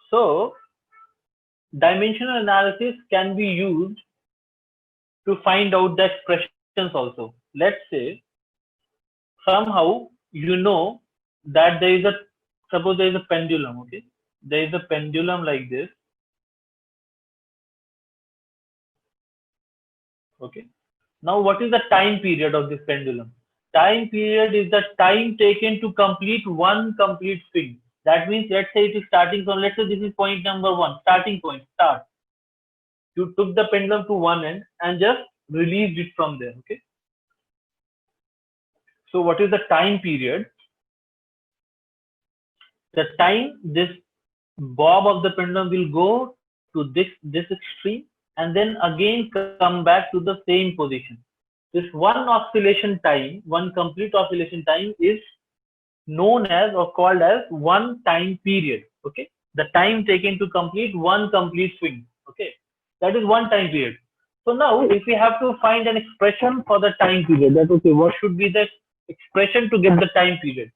So dimensional analysis can be used to find out the expressions also. Let's say somehow you know that there is a, suppose there is a pendulum, okay? There is a pendulum like this, okay? Now what is the time period of this pendulum? Time period is the time taken to complete one complete swing. That means let's say it is starting from, let's say this is point number one, starting point, start. You took the pendulum to one end and just released it from there, okay? So what is the time period? The time this bob of the pendulum will go to this extreme and then again come back to the same position. This one oscillation time, one complete oscillation time is known as or called as one time period. Okay, the time taken to complete one complete swing. Okay, that is one time period. So now, if we have to find an expression for the time period, that okay, what should be the expression to get the time period?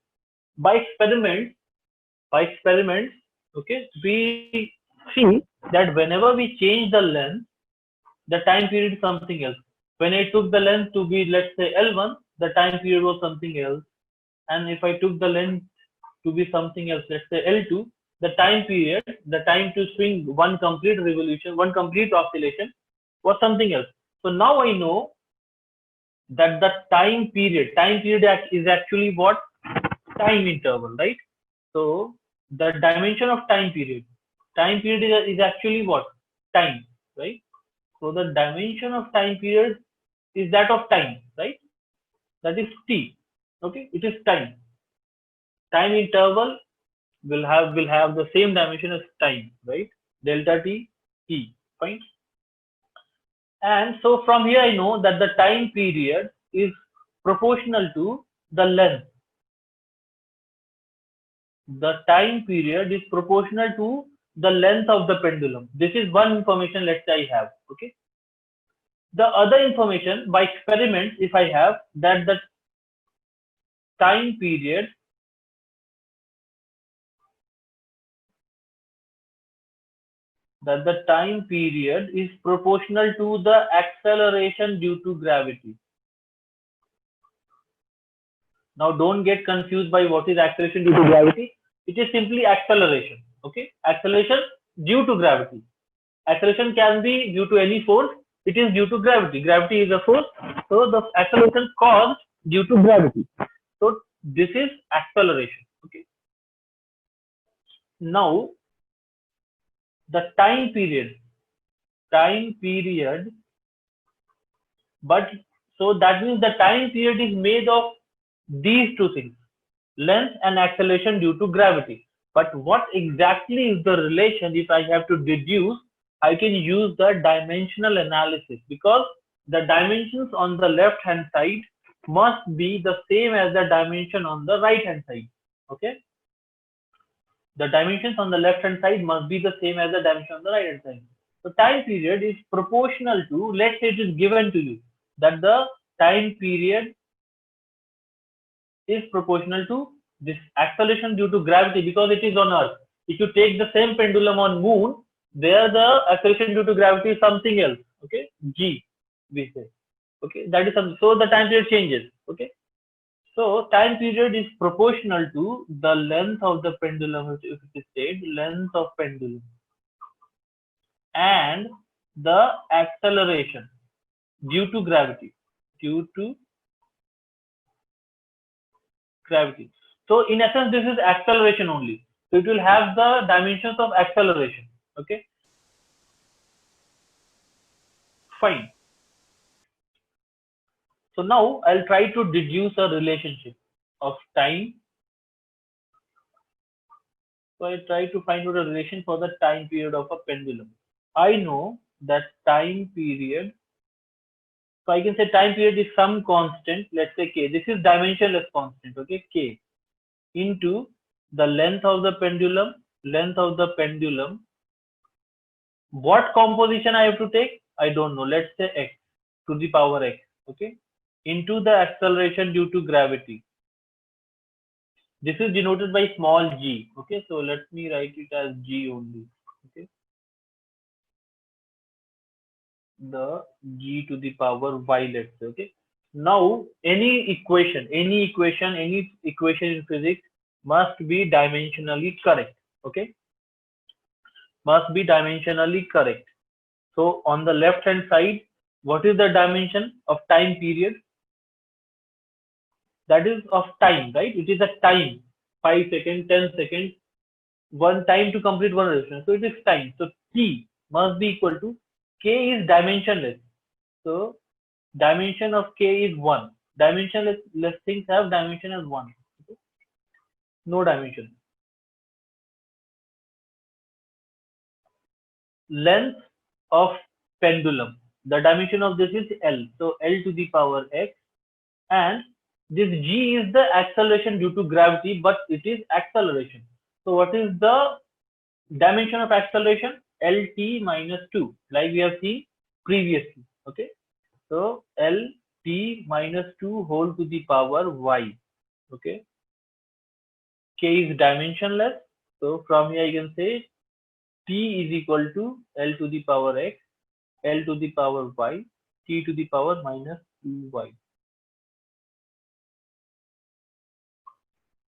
By experiment, okay, we see that whenever we change the length, the time period is something else. When I took the length to be, let's say, L1, the time period was something else. And if I took the length to be something else, let's say L2, the time period, the time to swing one complete revolution, one complete oscillation was something else. So now I know that the time period is actually what? Time interval, right? So the dimension of time period is actually what? Time, right? So the dimension of time period is that of time, right? That is t. Okay, it is time. Time interval will have the same dimension as time, right? Delta t t. Fine. And so from here I know that the time period is proportional to the length. The time period is proportional to the length of the pendulum. This is one information, let's say I have. Okay. The other information by experiment, if I have that the time period is proportional to the acceleration due to gravity. Now don't get confused by what is acceleration due to gravity. It is simply acceleration. Okay, acceleration due to gravity. Acceleration can be due to any force. It is due to gravity. Gravity is a force, so the acceleration caused due to gravity. So this is acceleration. Okay. Now the time period, but so that means the time period is made of these two things, length and acceleration due to gravity. But what exactly is the relation? If I have to deduce, I can use the dimensional analysis, because the dimensions on the left hand side must be the same as the dimension on the right hand side. Okay, the dimensions on the left hand side must be the same as the dimension on the right hand side. So time period is proportional to, let's say it is given to you that the time period is proportional to this acceleration due to gravity, because it is on Earth. If you take the same pendulum on Moon, there the acceleration due to gravity is something else. Okay, g we say. Okay, that is something. So the time period changes. Okay, so time period is proportional to the length of the pendulum, if it is said length of pendulum, and the acceleration due to gravity. Due to gravity. So in essence, this is acceleration only. So it will have the dimensions of acceleration. Okay, fine. So now I'll try to deduce a relationship of time. So I try to find out a relation for the time period of a pendulum. I know that time period. So I can say time period is some constant. Let's say k. This is dimensionless constant. Okay, k into the length of the pendulum. Length of the pendulum. What composition I have to take? I don't know. Let's say x to the power x. Okay, into the acceleration due to gravity. This is denoted by small g. Okay, so let me write it as g only. Okay, the g to the power y, let's say. Okay, now any equation in physics must be dimensionally correct. Okay, must be dimensionally correct. So on the left hand side, what is the dimension of time period? That is of time, right? It is a time, 5 seconds, 10 seconds, one time to complete one relation. So it is time. So t must be equal to k is dimensionless. So dimension of k is 1. Dimensionless things have dimension as 1. Okay? No dimension. Length of pendulum. The dimension of this is L. So L to the power x, and this g is the acceleration due to gravity, but it is acceleration. So what is the dimension of acceleration? Lt minus 2, like we have seen previously. Okay, so Lt minus 2 whole to the power y. Okay, k is dimensionless, so from here I can say t is equal to L to the power x, L to the power y, t to the power minus 2y.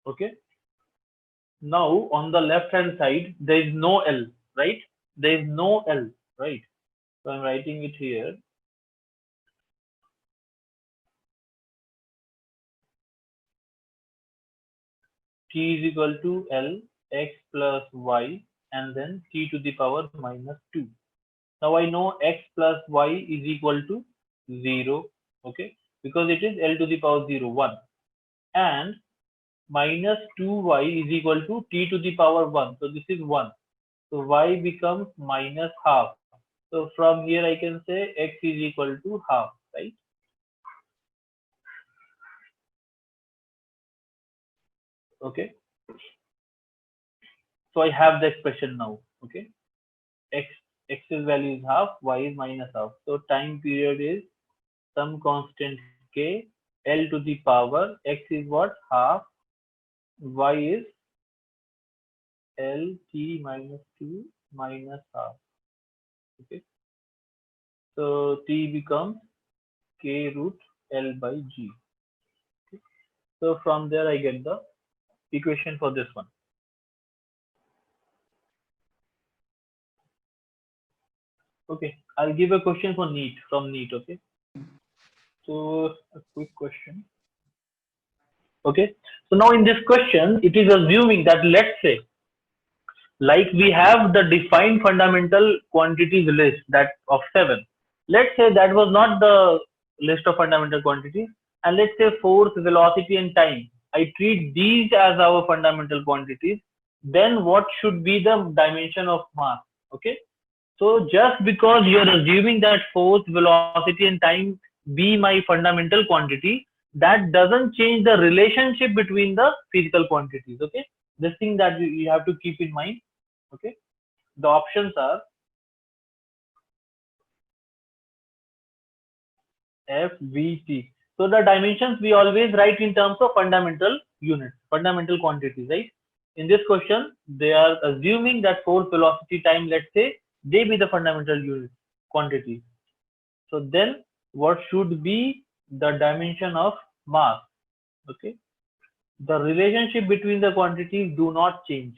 Okay, now on the left hand side there is no L, right? There is no L, right? So I'm writing it here. T is equal to L x plus y, and then t to the power minus 2. Now I know x plus y is equal to 0, okay, because it is L to the power 0, 1, and minus 2y is equal to t to the power 1. So this is 1. So y becomes minus half. So from here I can say x is equal to half, right? Okay. So I have the expression now. Okay. X x's value is half, y is minus half. So time period is some constant k, L to the power x is what? Half, y is L t minus 2 minus half. Okay. So t becomes k root L by g. Okay. So from there I get the equation for this one. Okay, I'll give a question for NEET from NEET. Okay, so a quick question. Okay, so now in this question, it is assuming that, let's say, like we have the defined fundamental quantities list that of 7. Let's say that was not the list of fundamental quantities, and let's say force, velocity, and time. I treat these as our fundamental quantities. Then what should be the dimension of mass? Okay, so just because you are assuming that force, velocity, and time be my fundamental quantity, that doesn't change the relationship between the physical quantities. Okay, this thing that you have to keep in mind. Okay, the options are F, V, T. So the dimensions we always write in terms of fundamental units, fundamental quantities, right? In this question, they are assuming that force, velocity, time, let's say, they be the fundamental units, quantities. So then what should be the dimension of mass? Okay, the relationship between the quantities do not change.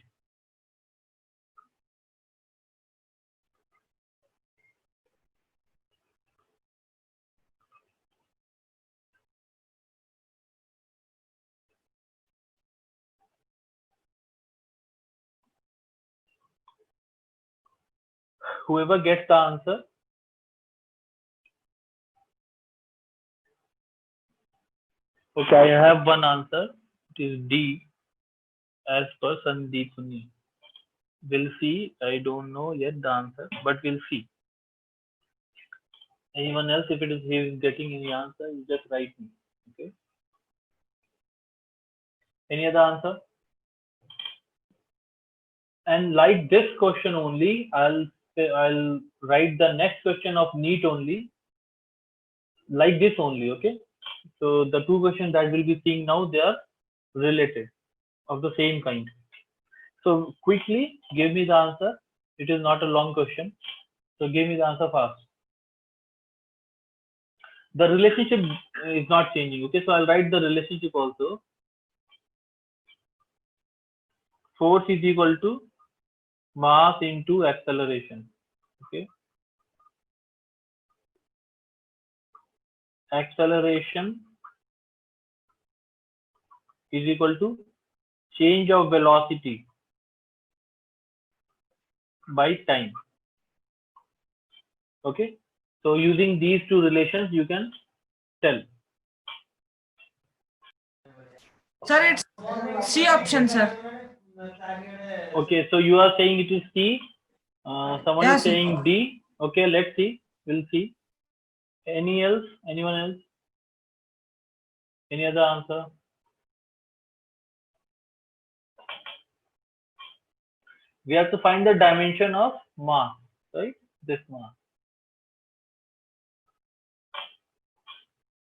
Whoever gets the answer. Okay, I have one answer. It is D, as per Sandeep Sunil. We'll see. I don't know yet the answer, but we'll see. Anyone else, if it is he is getting any answer, you just write me. Okay. Any other answer? And like this question only, I'll write the next question of NEET only, like this only. Okay. So the two questions that we'll be seeing now, they are related. of the same kind. So quickly give me the answer. It is not a long question. So give me the answer fast. The relationship is not changing. Okay, so I'll write the relationship also. Force is equal to mass into acceleration. Okay, acceleration is equal to change of velocity by time. Okay, so using these two relations you can tell. Sir, it's C option, sir. Okay, so you are saying it is C. Someone Yeah, is C. saying D. Okay, let's see. We'll see. Any else? Anyone else? Any other answer? We have to find the dimension of mass, right? This mass.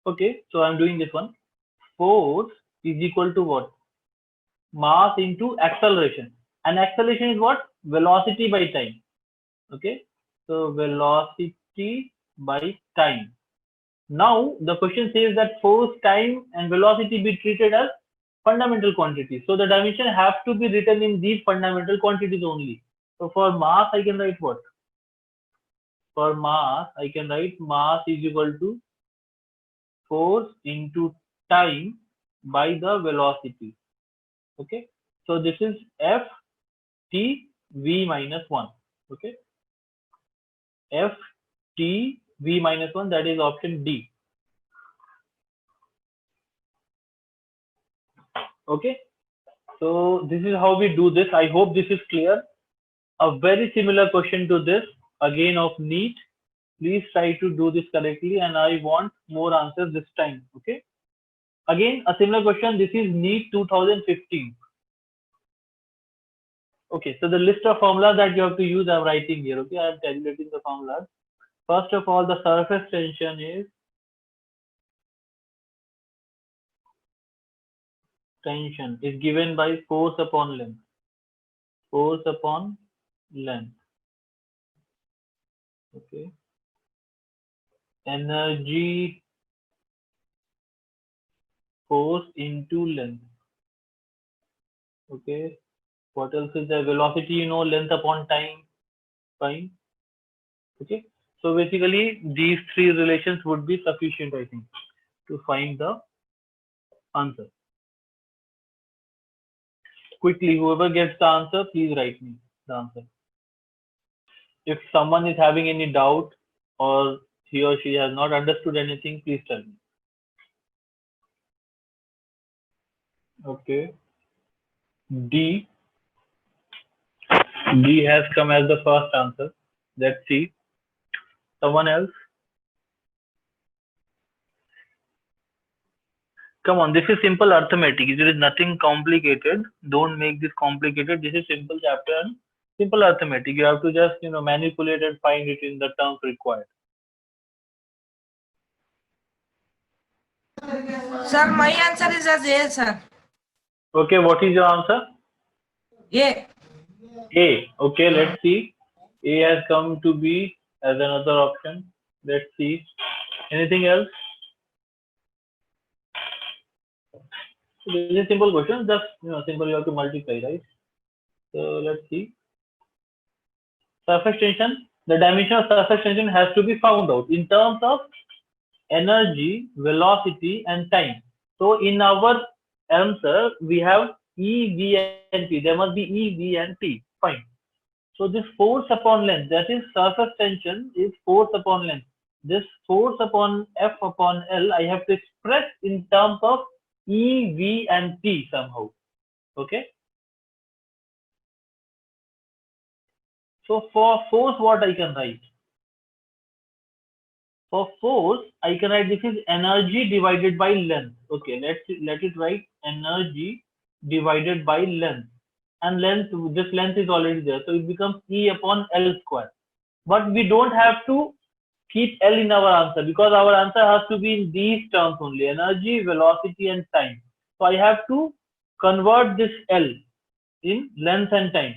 Okay, so I'm doing this one. Force is equal to what? Mass into acceleration. And acceleration is what? Velocity by time. Okay, so velocity by time. Now the question says that force, time, and velocity be treated as fundamental quantities. So the dimension have to be written in these fundamental quantities only. So for mass, I can write what? For mass, I can write mass is equal to force into time by the velocity. Okay, so this is F T V minus 1. Okay, F T V minus 1, that is option D. Okay, so this is how we do this. I hope this is clear. A very similar question to this, again of NEET. Please try to do this correctly, and I want more answers this time. Okay, again a similar question. This is NEET 2015. Okay, so the list of formulas that you have to use, I'm writing here. Okay, I'm calculating the formulas. First of all, the surface tension is given by force upon length. Force upon length. Okay. Energy force into length. Okay. What else is there? Velocity, you know, length upon time. Fine. Okay. So basically, these three relations would be sufficient, I think, to find the answer. Quickly, whoever gets the answer, please write me the answer. If someone is having any doubt or he or she has not understood anything, please tell me. Okay. D. D has come as the first answer. Let's see. Someone else? Come on, this is simple arithmetic. There is nothing complicated. Don't make this complicated. This is simple chapter and simple arithmetic. You have to just, manipulate and find it in the terms required. Sir, my answer is as A, sir. Okay, what is your answer? A. A. Okay, let's see. A has come to be as another option. Let's see. Anything else? This is a simple question. Just simple. You have to multiply, right? So let's see. Surface tension. The dimension of surface tension has to be found out in terms of energy, velocity, and time. So in our answer, we have E, V, and T. There must be E, V, and T. Fine. So this force upon length, that is surface tension, is force upon length. This force upon F upon L, I have to express in terms of E, V, and T somehow. Okay. So for force, what I can write? For force, I can write this is energy divided by length. Okay, let it write energy divided by length. And length, this length is already there. So it becomes E upon L square. But we don't have to keep L in our answer because our answer has to be in these terms only: energy, velocity, and time. So I have to convert this L in length and time.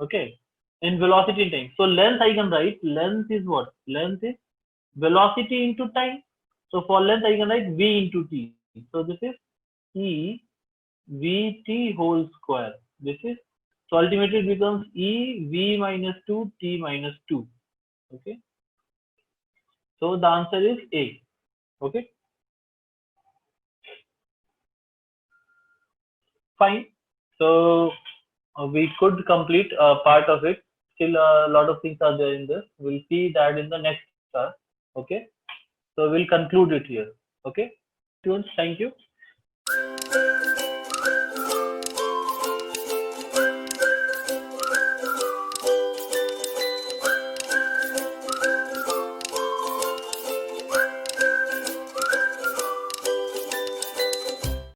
Okay, in velocity and time. So length I can write, length is what? Length is velocity into time. So for length I can write v into t. So this is e vt whole square. This is, so ultimately it becomes e v minus 2 t minus 2. Okay, so the answer is A. Okay, fine. So we could complete a part of it. Still a lot of things are there in this. We'll see that in the next class. Okay, so we'll conclude it here. Okay, thank you.